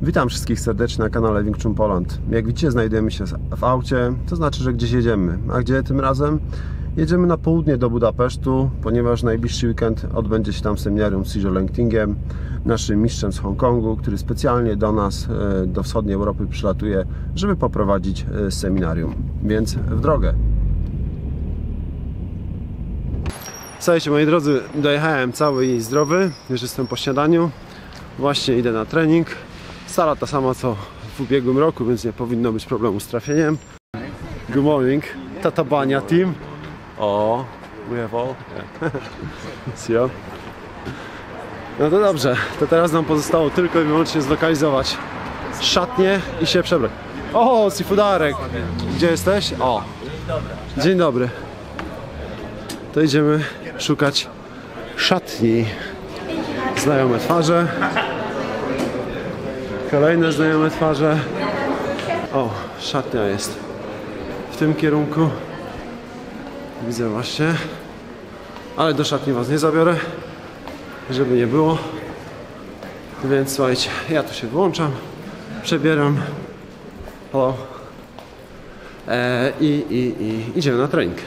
Witam wszystkich serdecznie na kanale Wing Chun Poland. Jak widzicie, znajdujemy się w aucie, to znaczy, że gdzieś jedziemy. A gdzie tym razem? Jedziemy na południe do Budapesztu, ponieważ najbliższy weekend odbędzie się tam seminarium z Sijo Lengtingiem, naszym mistrzem z Hongkongu, który specjalnie do nas, do wschodniej Europy przylatuje, żeby poprowadzić seminarium. Więc w drogę! Słuchajcie, moi drodzy, dojechałem cały i zdrowy, już jestem po śniadaniu, właśnie idę na trening. Sala ta sama co w ubiegłym roku, więc nie powinno być problemu z trafieniem. Good morning, Tatabania team. O, we have all. See you. No to dobrze, to teraz nam pozostało tylko i wyłącznie zlokalizować szatnię i się przebrać. O, Seafoodarek! Gdzie jesteś? O, dzień dobry. To idziemy szukać szatni. Znajome twarze. Kolejne znajome twarze. O, szatnia jest w tym kierunku. Widzę właśnie. Ale do szatni was nie zabiorę, żeby nie było. Więc słuchajcie, ja tu się włączam, przebieram. Hello. I idziemy na trening.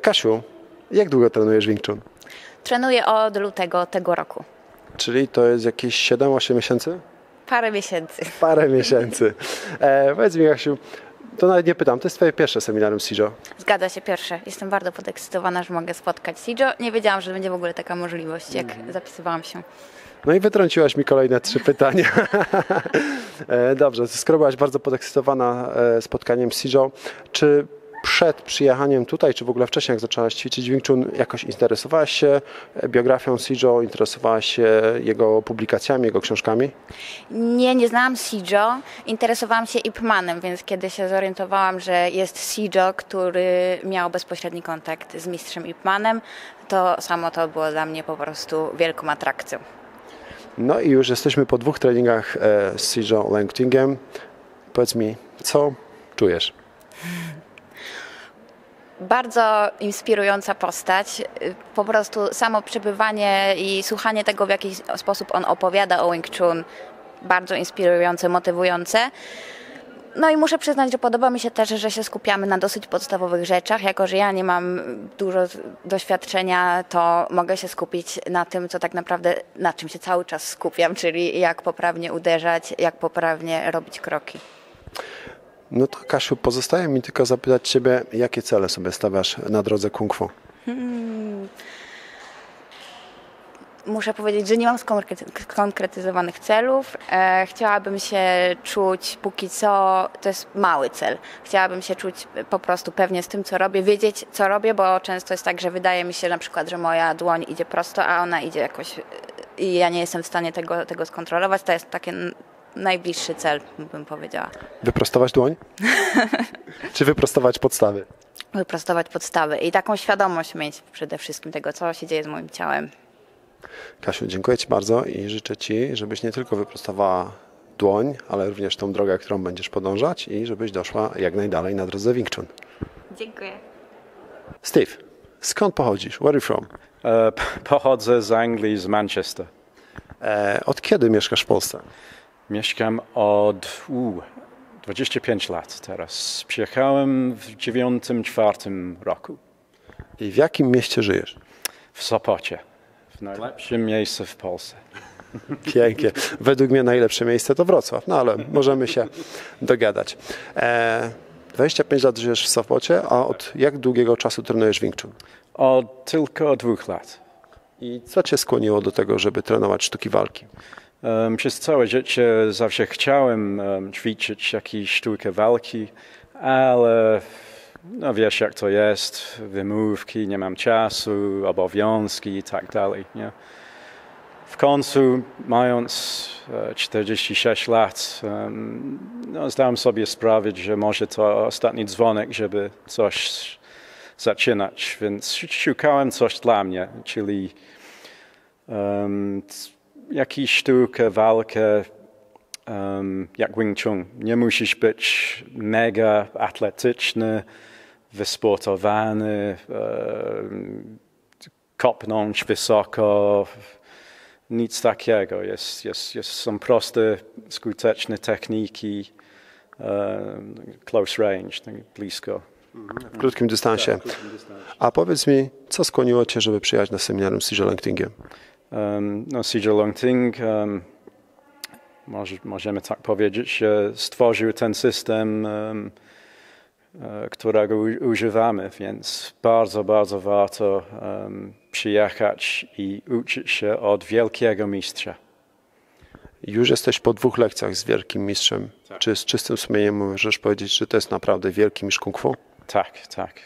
Kasiu, jak długo trenujesz Wing Chun? Trenuję od lutego tego roku. Czyli to jest jakieś 7-8 miesięcy? Parę miesięcy. Parę miesięcy. Powiedz mi, Kasiu, to nawet nie pytam, to jest twoje pierwsze seminarium Sijo? Zgadza się, pierwsze. Jestem bardzo podekscytowana, że mogę spotkać Sijo. Nie wiedziałam, że będzie w ogóle taka możliwość, jak zapisywałam się. No i wytrąciłaś mi kolejne 3 pytania. Dobrze, skoro byłaś bardzo podekscytowana spotkaniem Sijo, czy przed przyjechaniem tutaj, czy w ogóle wcześniej, jak zaczęłaś ćwiczyć Wing Chun, jakoś interesowałaś się biografią Sijo, interesowałaś się jego publikacjami, jego książkami? Nie znałam Sijo. Interesowałam się Ip Manem, więc kiedy się zorientowałam, że jest Sijo, który miał bezpośredni kontakt z mistrzem Ip Manem, to samo to było dla mnie po prostu wielką atrakcją. No i już jesteśmy po 2 treningach z Sijo Lengtingiem. Powiedz mi, co czujesz? Bardzo inspirująca postać. Po prostu samo przebywanie i słuchanie tego, w jaki sposób on opowiada o Wing Chun, bardzo inspirujące, motywujące. No i muszę przyznać, że podoba mi się też, że się skupiamy na dosyć podstawowych rzeczach. Jako że ja nie mam dużo doświadczenia, to mogę się skupić na tym, co tak naprawdę, na czym się cały czas skupiam, czyli jak poprawnie uderzać, jak poprawnie robić kroki. No to Kasiu, pozostaje mi tylko zapytać Ciebie, jakie cele sobie stawiasz na drodze Kung Fu? Muszę powiedzieć, że nie mam skonkretyzowanych celów. Chciałabym się czuć, póki co, to jest mały cel, chciałabym się czuć po prostu pewnie z tym, co robię, wiedzieć, co robię, bo często jest tak, że wydaje mi się na przykład, że moja dłoń idzie prosto, a ona idzie jakoś i ja nie jestem w stanie tego skontrolować. To jest takie najbliższy cel, bym powiedziała. Wyprostować dłoń? Czy wyprostować podstawy? Wyprostować podstawy i taką świadomość mieć przede wszystkim tego, co się dzieje z moim ciałem. Kasiu, dziękuję Ci bardzo i życzę Ci, żebyś nie tylko wyprostowała dłoń, ale również tą drogę, którą będziesz podążać i żebyś doszła jak najdalej na drodze Wing Chun. Dziękuję. Steve, skąd pochodzisz? Where are you from? Pochodzę z Anglii, z Manchester. Od kiedy mieszkasz w Polsce? Mieszkam od 25 lat teraz. Przyjechałem w 94 roku. I w jakim mieście żyjesz? W Sopocie. W najlepszym miejscu w Polsce. Pięknie. Według mnie najlepsze miejsce to Wrocław, no ale możemy się dogadać. 25 lat żyjesz w Sopocie, a od jak długiego czasu trenujesz Wing Chun? Tylko 2 lat. I co Cię skłoniło do tego, żeby trenować sztuki walki? Przez całe życie zawsze chciałem ćwiczyć jakieś sztukę walki, ale no wiesz jak to jest, wymówki, nie mam czasu, obowiązki i tak dalej. Nie? w końcu, mając 46 lat, no, zdałem sobie sprawę, że może to ostatni dzwonek, żeby coś zaczynać, więc szukałem coś dla mnie, czyli jakąś sztukę, walkę, jak Wing Chun. Nie musisz być mega atletyczny, wysportowany, kopnąć wysoko, nic takiego. Są proste, skuteczne techniki, close range, tak blisko. W krótkim dystansie. A powiedz mi, co skłoniło Cię, żeby przyjechać na seminarium z Sijo Longtingiem? No, Sijo Longting, możemy tak powiedzieć, że stworzył ten system, którego używamy, więc bardzo, bardzo warto przyjechać i uczyć się od wielkiego mistrza. Już jesteś po 2 lekcjach z wielkim mistrzem. Tak. Czy z czystym sumieniem możesz powiedzieć, że to jest naprawdę wielki mistrz kung fu? Tak,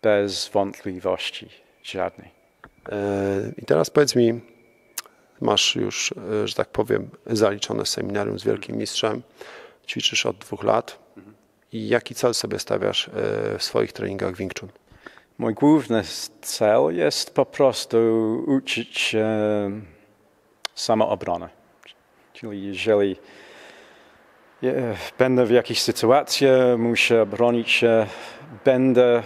bez wątpliwości żadnej. I teraz powiedz mi, masz już, że tak powiem, zaliczone seminarium z wielkim mistrzem, ćwiczysz od 2 lat i jaki cel sobie stawiasz w swoich treningach Wing Chun? Mój główny cel jest po prostu uczyć się samoobrony. Czyli jeżeli będę w jakiejś sytuacji, muszę bronić się, będę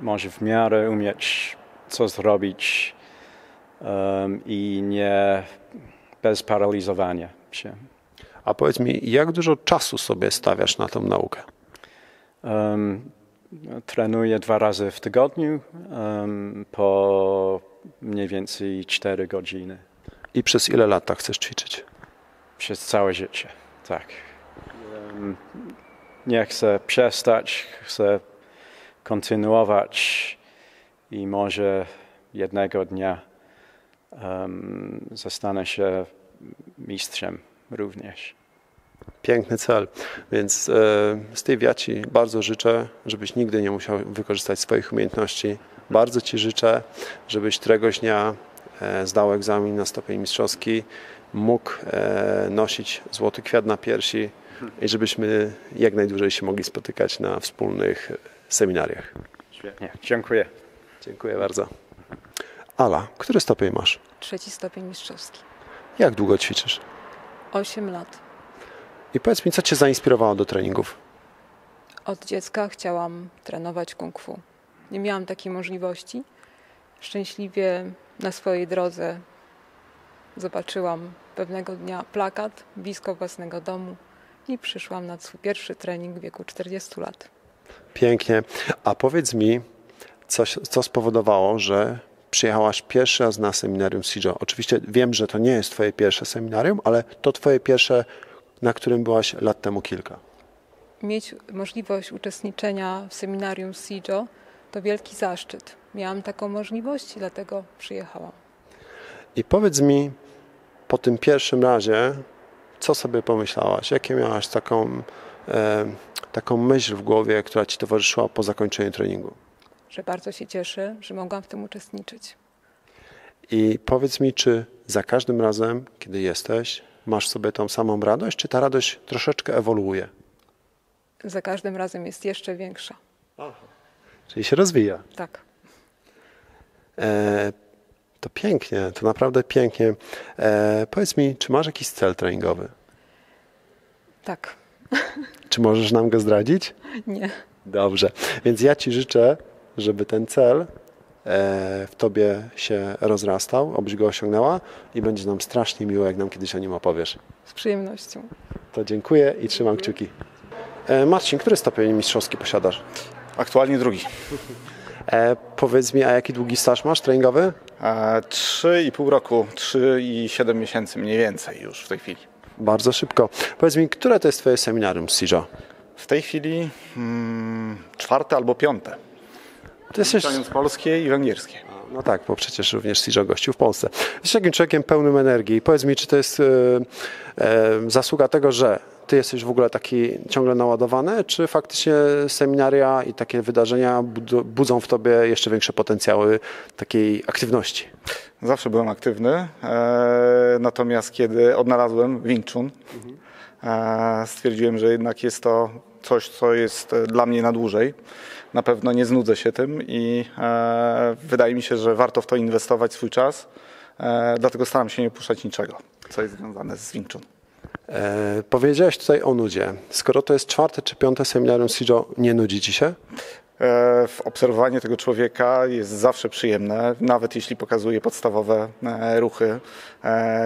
może w miarę umieć co zrobić i nie bez paralizowania się. A powiedz mi, jak dużo czasu sobie stawiasz na tą naukę? Trenuję 2 razy w tygodniu po mniej więcej 4 godziny. I przez ile lat tak chcesz ćwiczyć? Przez całe życie, tak. Nie chcę przestać, chcę kontynuować i może jednego dnia zostanę się mistrzem również. Piękny cel, więc Steve, ja Ci bardzo życzę, żebyś nigdy nie musiał wykorzystać swoich umiejętności. Bardzo Ci życzę, żebyś któregoś dnia zdał egzamin na stopień mistrzowski, mógł nosić złoty kwiat na piersi i żebyśmy jak najdłużej się mogli spotykać na wspólnych seminariach. Świetnie, dziękuję. Dziękuję bardzo. Ala, który stopień masz? 3. stopień mistrzowski. Jak długo ćwiczysz? 8 lat. I powiedz mi, co Cię zainspirowało do treningów? Od dziecka chciałam trenować kung fu. Nie miałam takiej możliwości. Szczęśliwie na swojej drodze zobaczyłam pewnego dnia plakat blisko własnego domu i przyszłam na swój pierwszy trening w wieku 40 lat. Pięknie. A powiedz mi, co spowodowało, że przyjechałaś pierwszy raz na seminarium Sijo? Oczywiście wiem, że to nie jest Twoje pierwsze seminarium, ale to Twoje pierwsze, na którym byłaś lat temu kilka. Mieć możliwość uczestniczenia w seminarium Sijo to wielki zaszczyt. Miałam taką możliwość, dlatego przyjechałam. I powiedz mi, po tym pierwszym razie, co sobie pomyślałaś? Jakie miałaś taką myśl w głowie, która Ci towarzyszyła po zakończeniu treningu? Że bardzo się cieszę, że mogłam w tym uczestniczyć. I powiedz mi, czy za każdym razem, kiedy jesteś, masz sobie tą samą radość, czy ta radość troszeczkę ewoluuje? Za każdym razem jest jeszcze większa. Czyli się rozwija. Tak. To pięknie, to naprawdę pięknie. Powiedz mi, czy masz jakiś cel treningowy? Tak. Czy możesz nam go zdradzić? Nie. Dobrze, więc ja Ci życzę, żeby ten cel w Tobie się rozrastał, abyś go osiągnęła i będzie nam strasznie miło, jak nam kiedyś o nim opowiesz. Z przyjemnością. To dziękuję i trzymam kciuki. Marcin, który stopień mistrzowski posiadasz? Aktualnie 2. Powiedz mi, a jaki długi staż masz treningowy? 3,5 roku, 3 i 7 miesięcy mniej więcej już w tej chwili. Bardzo szybko. Powiedz mi, które to jest Twoje seminarium z Sijo? W tej chwili 4. albo 5. Ty jesteś... Ucząc polskie i węgierskie. No tak, bo przecież również Sijo gościł w Polsce. Jesteś takim człowiekiem pełnym energii. Powiedz mi, czy to jest zasługa tego, że ty jesteś w ogóle taki ciągle naładowany, czy faktycznie seminaria i takie wydarzenia budzą w tobie jeszcze większe potencjały takiej aktywności? Zawsze byłem aktywny, natomiast kiedy odnalazłem Wing Chun, stwierdziłem, że jednak jest to coś, co jest dla mnie na dłużej. Na pewno nie znudzę się tym i wydaje mi się, że warto w to inwestować swój czas. Dlatego staram się nie puszczać niczego, co jest związane z Wing Chun. Powiedziałeś tutaj o nudzie. Skoro to jest 4. czy 5. seminarium Shijo, nie nudzi ci się? Obserwowanie tego człowieka jest zawsze przyjemne, nawet jeśli pokazuje podstawowe ruchy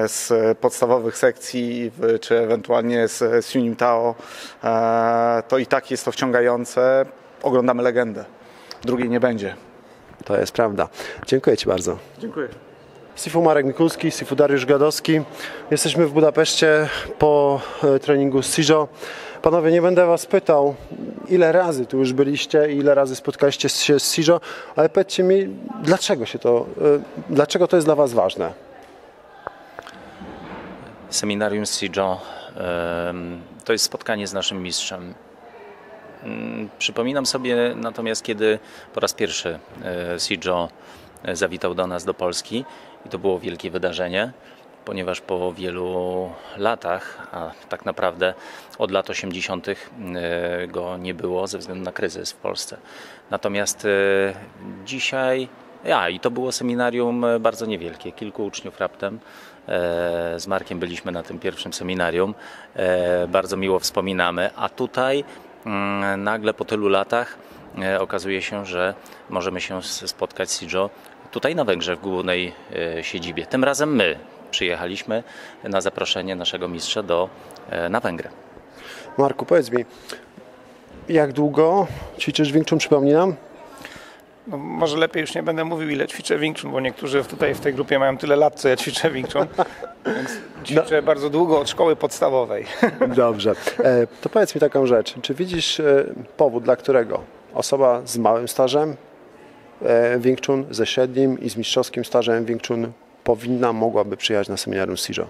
z podstawowych sekcji, czy ewentualnie z Siunim Tao, to i tak jest to wciągające. Oglądamy legendę. Drugiej nie będzie. To jest prawda. Dziękuję ci bardzo. Dziękuję. Sifu Marek Mikulski, Sifu Dariusz Gadowski. Jesteśmy w Budapeszcie po treningu z Shijo. Panowie, nie będę was pytał, ile razy tu już byliście i ile razy spotkaliście się z Shijo, ale powiedzcie mi, dlaczego to jest dla was ważne? Seminarium Shijo to jest spotkanie z naszym mistrzem. Przypominam sobie natomiast, kiedy po raz pierwszy Shijo zawitał do nas do Polski i to było wielkie wydarzenie, ponieważ po wielu latach, a tak naprawdę od lat 80. go nie było ze względu na kryzys w Polsce. Natomiast dzisiaj, i to było seminarium bardzo niewielkie, kilku uczniów raptem. Z Markiem byliśmy na tym pierwszym seminarium, bardzo miło wspominamy, a tutaj nagle po tylu latach okazuje się, że możemy się spotkać z Shijo tutaj na Węgrzech w głównej siedzibie. Tym razem my przyjechaliśmy na zaproszenie naszego mistrza na Węgry. Marku, powiedz mi, jak długo ćwiczysz Wing Chun, przypomnij nam? No, może lepiej już nie będę mówił, ile ćwiczę Wing Chun, bo niektórzy tutaj w tej grupie mają tyle lat, co ja ćwiczę Wing Chun. Więc ćwiczę bardzo długo od szkoły podstawowej. Dobrze. To powiedz mi taką rzecz. Czy widzisz powód, dla którego osoba z małym stażem Wing Chun, ze średnim i z mistrzowskim stażem Wing Chun mogłaby przyjechać na seminarium Shijo?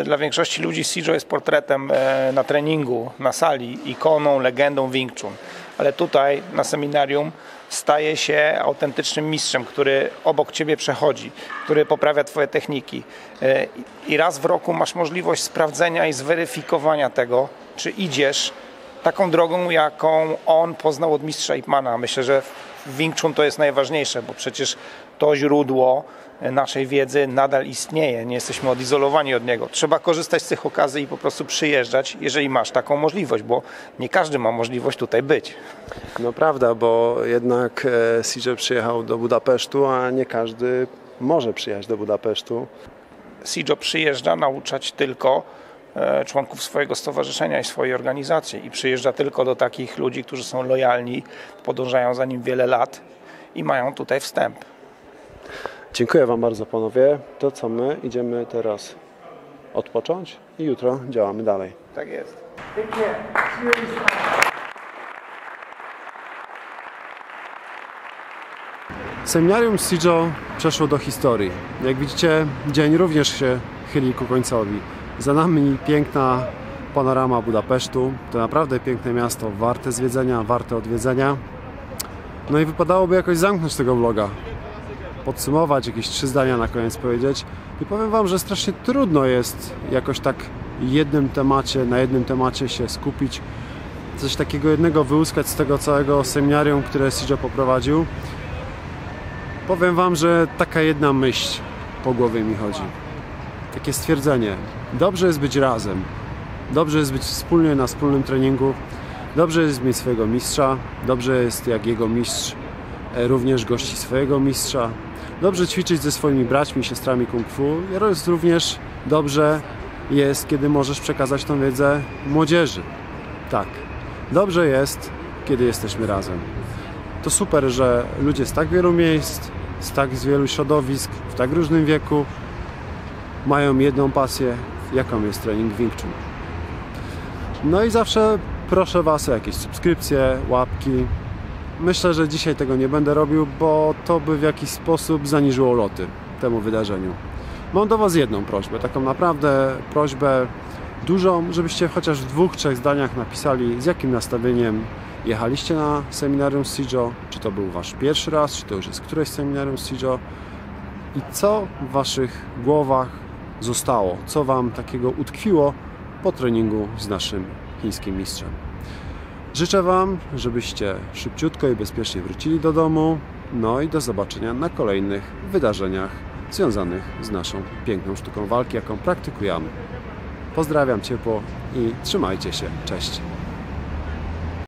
Dla większości ludzi Shijo jest portretem na treningu, na sali, ikoną, legendą Wing Chun. Ale tutaj na seminarium staje się autentycznym mistrzem, który obok ciebie przechodzi, który poprawia twoje techniki. I raz w roku masz możliwość sprawdzenia i zweryfikowania tego, czy idziesz taką drogą, jaką on poznał od mistrza Ip Mana. Myślę, że w Wing Chun to jest najważniejsze, bo przecież to źródło naszej wiedzy nadal istnieje. Nie jesteśmy odizolowani od niego. Trzeba korzystać z tych okazji i po prostu przyjeżdżać, jeżeli masz taką możliwość, bo nie każdy ma możliwość tutaj być. No prawda, bo jednak Shijo przyjechał do Budapesztu, a nie każdy może przyjechać do Budapesztu. Shijo przyjeżdża nauczać tylko członków swojego stowarzyszenia i swojej organizacji i przyjeżdża tylko do takich ludzi, którzy są lojalni, podążają za nim wiele lat i mają tutaj wstęp. Dziękuję wam bardzo, panowie. To co, my idziemy teraz odpocząć i jutro działamy dalej. Tak jest. Seminarium Shijo przeszło do historii. Jak widzicie, dzień również się chyli ku końcowi. Za nami piękna panorama Budapesztu. To naprawdę piękne miasto, warte zwiedzenia, warte odwiedzenia. No i wypadałoby jakoś zamknąć tego vloga. Podsumować, jakieś 3 zdania na koniec powiedzieć. I powiem wam, że strasznie trudno jest jakoś tak na jednym temacie się skupić. Coś takiego jednego wyłuskać z tego całego seminarium, które Shijo poprowadził. Powiem wam, że taka jedna myśl po głowie mi chodzi. Takie stwierdzenie. Dobrze jest być razem. Dobrze jest być wspólnie na wspólnym treningu. Dobrze jest mieć swojego mistrza. Dobrze jest, jak jego mistrz również gości swojego mistrza. Dobrze ćwiczyć ze swoimi braćmi i siostrami kung fu. Jest również dobrze jest, kiedy możesz przekazać tą wiedzę młodzieży. Tak. Dobrze jest, kiedy jesteśmy razem. To super, że ludzie z tak wielu miejsc, z wielu środowisk, w tak różnym wieku mają jedną pasję, jaką jest trening Wing Chun. No i zawsze proszę was o jakieś subskrypcje, łapki. Myślę, że dzisiaj tego nie będę robił, bo to by w jakiś sposób zaniżyło loty temu wydarzeniu. Mam do was jedną prośbę, taką naprawdę prośbę dużą, żebyście chociaż w 2-3 zdaniach napisali, z jakim nastawieniem jechaliście na seminarium Sijo, czy to był wasz pierwszy raz, czy to już jest któreś seminarium Sijo i co w waszych głowach zostało, co wam takiego utkwiło po treningu z naszym chińskim mistrzem. Życzę wam, żebyście szybciutko i bezpiecznie wrócili do domu, no i do zobaczenia na kolejnych wydarzeniach związanych z naszą piękną sztuką walki, jaką praktykujemy. Pozdrawiam ciepło i trzymajcie się. Cześć!